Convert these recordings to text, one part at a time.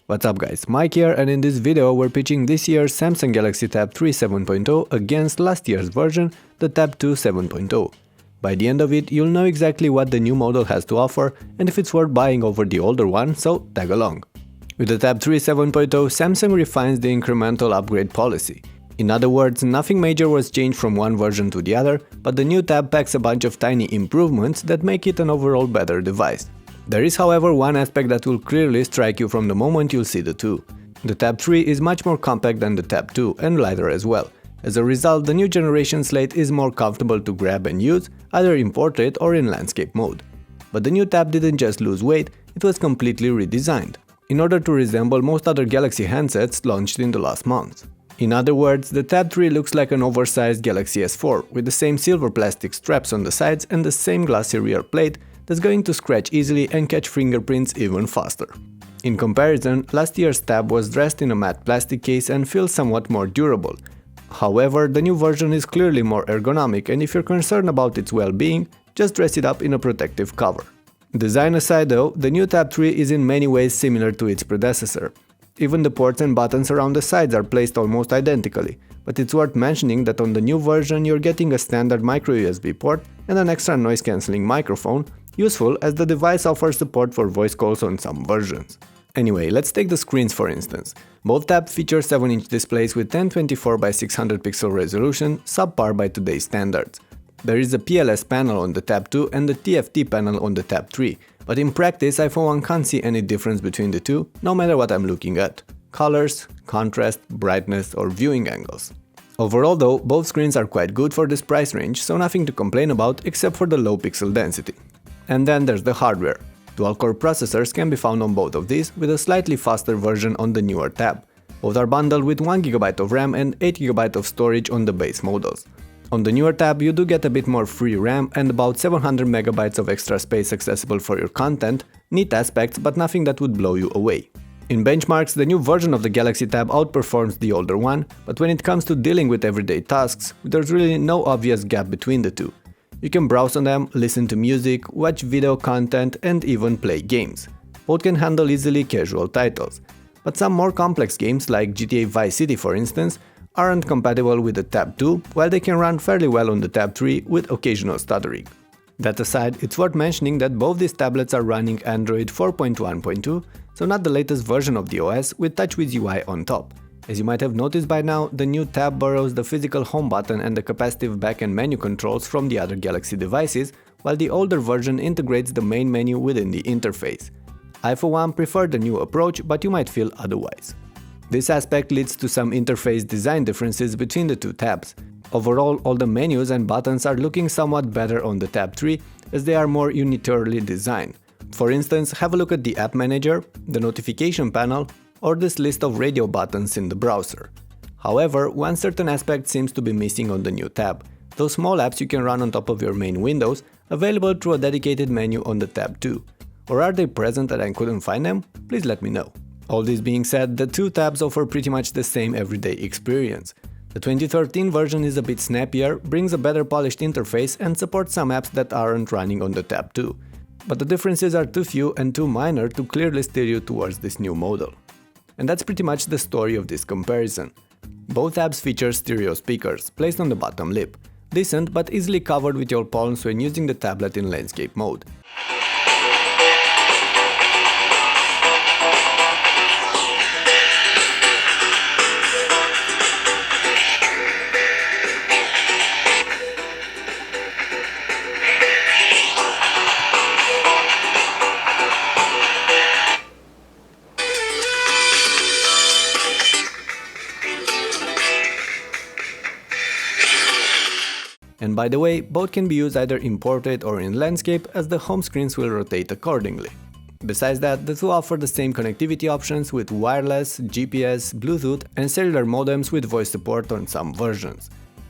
What's up guys, Mike here, and in this video we're pitching this year's Samsung Galaxy Tab 3 7.0 against last year's version, the Tab 2 7.0. By the end of it, you'll know exactly what the new model has to offer and if it's worth buying over the older one, so tag along. With the Tab 3 7.0, Samsung refines the incremental upgrade policy. In other words, nothing major was changed from one version to the other, but the new Tab packs a bunch of tiny improvements that make it an overall better device. There is, however, one aspect that will clearly strike you from the moment you'll see the two. The Tab 3 is much more compact than the Tab 2 and lighter as well. As a result, the new generation slate is more comfortable to grab and use, either in portrait or in landscape mode. But the new Tab didn't just lose weight, it was completely redesigned, in order to resemble most other Galaxy handsets launched in the last month. In other words, the Tab 3 looks like an oversized Galaxy S4 with the same silver plastic straps on the sides and the same glossy rear plate that's going to scratch easily and catch fingerprints even faster. In comparison, last year's Tab was dressed in a matte plastic case and feels somewhat more durable. However, the new version is clearly more ergonomic, and if you're concerned about its well-being, just dress it up in a protective cover. Design aside though, the new Tab 3 is in many ways similar to its predecessor. Even the ports and buttons around the sides are placed almost identically, but it's worth mentioning that on the new version you're getting a standard micro USB port and an extra noise-cancelling microphone, useful as the device offers support for voice calls on some versions. Anyway, let's take the screens for instance. Both Tabs feature 7-inch displays with 1024 by 600 pixel resolution, subpar by today's standards. There is a PLS panel on the Tab 2 and the TFT panel on the Tab 3, but in practice I for one can't see any difference between the two, no matter what I'm looking at: colors, contrast, brightness or viewing angles. Overall though, both screens are quite good for this price range, so nothing to complain about except for the low pixel density. And then there's the hardware. Dual-core processors can be found on both of these, with a slightly faster version on the newer Tab. Both are bundled with 1GB of RAM and 8GB of storage on the base models. On the newer Tab you do get a bit more free RAM and about 700MB of extra space accessible for your content, neat aspects but nothing that would blow you away. In benchmarks, the new version of the Galaxy Tab outperforms the older one, but when it comes to dealing with everyday tasks, there's really no obvious gap between the two. You can browse on them, listen to music, watch video content and even play games. Both can handle easily casual titles. But some more complex games like GTA Vice City for instance aren't compatible with the Tab 2, while they can run fairly well on the Tab 3 with occasional stuttering. That aside, it's worth mentioning that both these tablets are running Android 4.1.2, so not the latest version of the OS, with TouchWiz UI on top. As you might have noticed by now, the new Tab borrows the physical home button and the capacitive back-end menu controls from the other Galaxy devices, while the older version integrates the main menu within the interface. I for one prefer the new approach, but you might feel otherwise. This aspect leads to some interface design differences between the two Tabs. Overall, all the menus and buttons are looking somewhat better on the Tab 3 as they are more unitarily designed. For instance, have a look at the App Manager, the notification panel, or this list of radio buttons in the browser. However, one certain aspect seems to be missing on the new Tab: those small apps you can run on top of your main windows, available through a dedicated menu on the Tab 2. Or are they present and I couldn't find them? Please let me know. All this being said, the two Tabs offer pretty much the same everyday experience. The 2013 version is a bit snappier, brings a better polished interface and supports some apps that aren't running on the Tab 2. But the differences are too few and too minor to clearly steer you towards this new model. And that's pretty much the story of this comparison. Both Tabs feature stereo speakers, placed on the bottom lip. Decent but easily covered with your palms when using the tablet in landscape mode. And by the way, both can be used either in portrait or in landscape, as the home screens will rotate accordingly. Besides that, the two offer the same connectivity options with wireless, GPS, Bluetooth and cellular modems with voice support on some versions.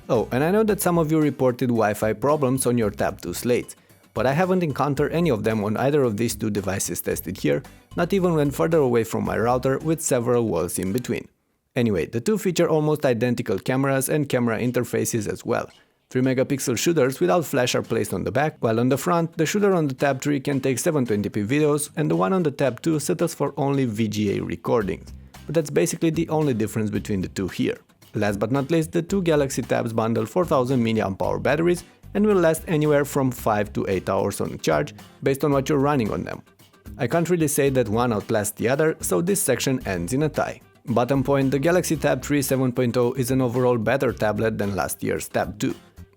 Oh, and I know that some of you reported Wi-Fi problems on your Tab 2 slates, but I haven't encountered any of them on either of these two devices tested here, not even when further away from my router with several walls in between. Anyway, the two feature almost identical cameras and camera interfaces as well. 3-megapixel shooters without flash are placed on the back, while on the front, the shooter on the Tab 3 can take 720p videos and the one on the Tab 2 settles for only VGA recordings. But that's basically the only difference between the two here. Last but not least, the two Galaxy Tabs bundle 4000 mAh batteries and will last anywhere from 5 to 8 hours on a charge, based on what you're running on them. I can't really say that one outlasts the other, so this section ends in a tie. Bottom point, the Galaxy Tab 3 7.0 is an overall better tablet than last year's Tab 2.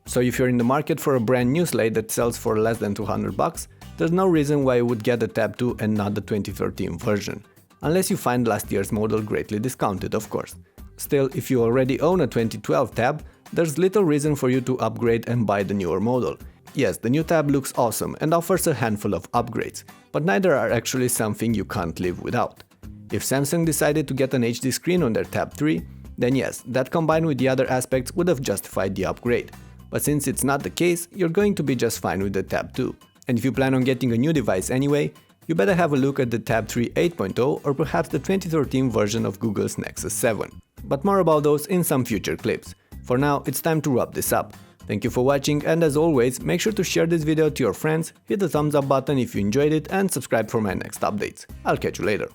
So if you're in the market for a brand new slate that sells for less than $200, there's no reason why you would get the Tab 2 and not the 2013 version. Unless you find last year's model greatly discounted, of course. Still, if you already own a 2012 Tab, there's little reason for you to upgrade and buy the newer model. Yes, the new Tab looks awesome and offers a handful of upgrades, but neither are actually something you can't live without. If Samsung decided to get an HD screen on their Tab 3, then yes, that combined with the other aspects would have justified the upgrade. But since it's not the case, you're going to be just fine with the Tab 2. And if you plan on getting a new device anyway, you better have a look at the Tab 3 8.0 or perhaps the 2013 version of Google's Nexus 7. But more about those in some future clips. For now, it's time to wrap this up. Thank you for watching, and as always, make sure to share this video to your friends, hit the thumbs up button if you enjoyed it and subscribe for my next updates. I'll catch you later.